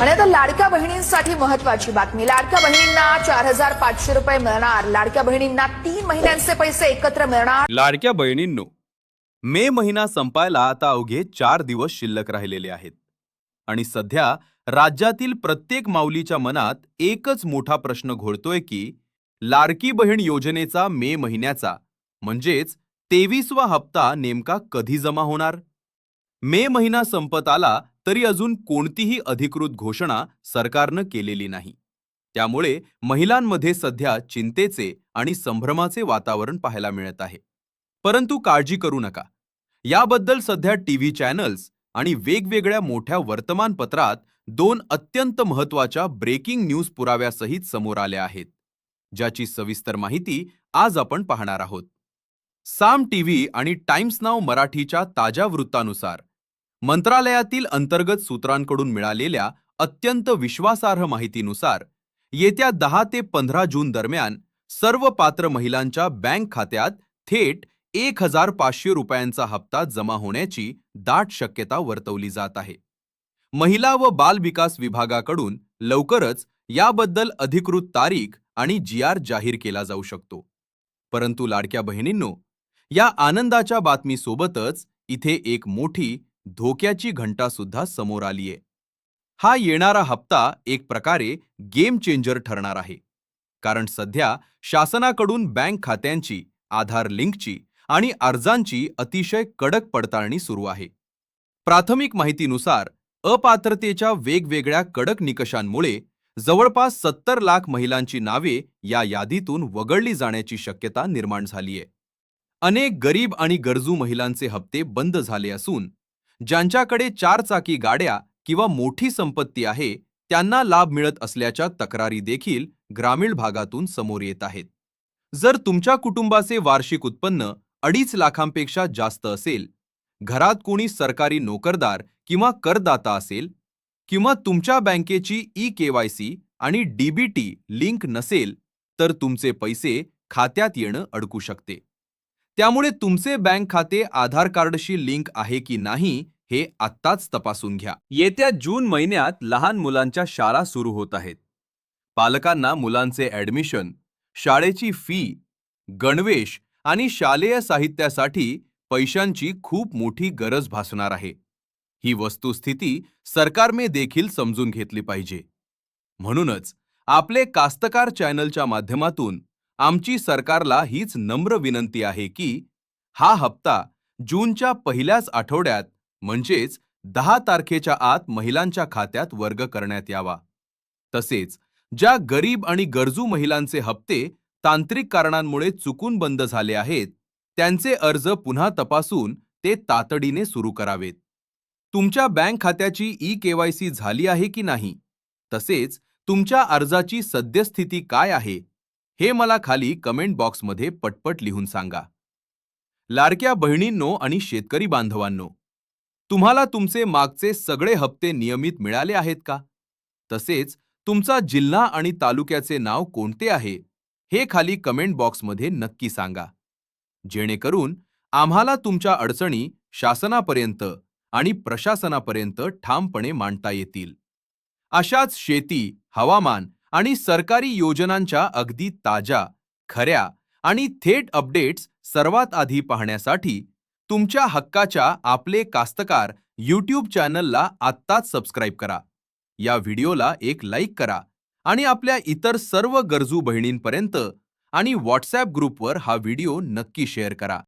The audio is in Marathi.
आणि आता लाडक्या बहिणींसाठी महत्त्वाची बातमी। लाडक्या बहिणींना 4500 रुपये मिळणार। लाडक्या बहिणींना 3 महिन्यांचे पैसे एकत्र मिळणार। लाडक्या बहिणींनो, मे महिना संपायला आता अवघे 4 दिवस शिल्लक राहिलेले आहेत आणि सध्या राज्यातील प्रत्येक माऊलीच्या मनात एकच मोठा प्रश्न घोळतोय की लाडकी बहीण योजनेचा मे महिन्याचा म्हणजेच 23वा हप्ता नेमका कधी जमा होणार। मे महिना संपत आला तरी अजून कोणतीही अधिकृत घोषणा सरकारनं केलेली नाही। त्यामुळे महिलांमध्ये सध्या चिंतेचे आणि संभ्रमाचे वातावरण पाहायला मिळत आहे। परंतु काळजी करू नका, याबद्दल सध्या टीव्ही चॅनल्स आणि वेगवेगळ्या मोठ्या वर्तमानपत्रात 2 अत्यंत महत्त्वाच्या ब्रेकिंग न्यूज पुराव्यासहित समोर आल्या आहेत, ज्याची सविस्तर माहिती आज आपण पाहणार आहोत। साम टीव्ही आणि टाइम्स नाव मराठीच्या ताज्या वृत्तानुसार मंत्रालयातील अंतर्गत सूत्रांकडून मिळालेल्या अत्यंत विश्वासार्ह माहितीनुसार येत्या 10 ते 15 जून दरम्यान सर्व पात्र महिलांच्या बँक खात्यात थेट 1500 रुपयांचा हप्ता जमा होण्याची दाट शक्यता वर्तवली जात आहे। महिला व बाल विकास विभागाकडून लवकरच याबद्दल अधिकृत तारीख आणि GR जाहीर केला जाऊ शकतो। परंतु लाडक्या बहिणींनो, या आनंदाच्या बातमीसोबतच इथे एक मोठी धोक्याची घंटा सुद्धा समोर आलीये। हा येणारा हप्ता एक प्रकारे गेम चेंजर ठरणार आहे, कारण सध्या शासनाकडून बँक खात्यांची, आधार लिंकची आणि अर्जांची अतिशय कडक पडताळणी सुरू आहे। प्राथमिक माहितीनुसार अपात्रतेच्या वेगवेगळ्या कडक निकषांमुळे जवळपास 70 लाख महिलांची नावे या यादीतून वगळली जाण्याची शक्यता निर्माण झालीये। अनेक गरीब आणि गरजू महिलांचे हप्ते बंद झाले असून ज्यांच्याकडे 4 चाकी गाड्या किंवा मोठी संपत्ती आहे त्यांना लाभ मिळत असल्याच्या तक्रारी देखील ग्रामीण भागातून समोर येत आहेत। जर तुमच्या कुटुंबाचे वार्षिक उत्पन्न 2.5 लाखांपेक्षा जास्त असेल, घरात कोणी सरकारी नोकरदार किंवा करदाता असेल, किंवा तुमच्या बँकेची KYC आणि DBT लिंक नसेल, तर तुमचे पैसे खात्यात येणं अडकू शकते। त्यामुळे तुमचे बँक खाते आधार कार्डशी लिंक आहे की नाही हे आत्ताच तपासून घ्या। येत्या जून महिन्यात लहान मुलांच्या शाळा सुरू होत आहेत। पालकांना मुलांचे ॲडमिशन, शाळेची फी, गणवेश आणि शालेय साहित्यासाठी पैशांची खूप मोठी गरज भासणार आहे। ही वस्तुस्थिती सरकारने देखील समजून घेतली पाहिजे। म्हणूनच आपले कास्तकार चॅनलच्या माध्यमातून आमची सरकारला हीच नम्र विनंती आहे की हा हप्ता जूनच्या पहिल्याच आठवड्यात म्हणजेच 10 तारखेच्या आत महिलांच्या खात्यात वर्ग करण्यात यावा। तसेच ज्या गरीब आणि गरजू महिलांचे हप्ते तांत्रिक कारणांमुळे चुकून बंद झाले आहेत, त्यांचे अर्ज पुन्हा तपासून ते तातडीने सुरू करावेत। तुमच्या बँक खात्याची KYC झाली आहे की नाही, तसेच तुमच्या अर्जाची सद्यस्थिती काय आहे हे मला खाली कमेंट बॉक्समध्ये पटपट लिहून सांगा। लाडक्या बहिणींनो आणि शेतकरी बांधवांनो, तुम्हाला तुमचे मागचे सगळे हप्ते नियमित मिळाले आहेत का? तसेच तुमचा जिल्हा आणि तालुक्याचे नाव कोणते आहे हे खाली कमेंट बॉक्समध्ये नक्की सांगा, जेणेकरून आम्हाला तुमच्या अडचणी शासनापर्यंत आणि प्रशासनापर्यंत ठामपणे मांडता येतील। अशाच शेती, हवामान आणि सरकारी योजनांच्या अगदी ताज्या, खऱ्या आणि थेट अपडेट्स सर्वात आधी पाहण्यासाठी तुमच्या हक्काच्या आपले कास्तकार YouTube चॅनलला आत्ताच सबस्क्राईब करा। या व्हिडिओला एक लाईक करा आणि आपल्या इतर सर्व गरजू बहिणींपर्यंत आणि WhatsApp ग्रुपवर हा व्हिडिओ नक्की शेअर करा।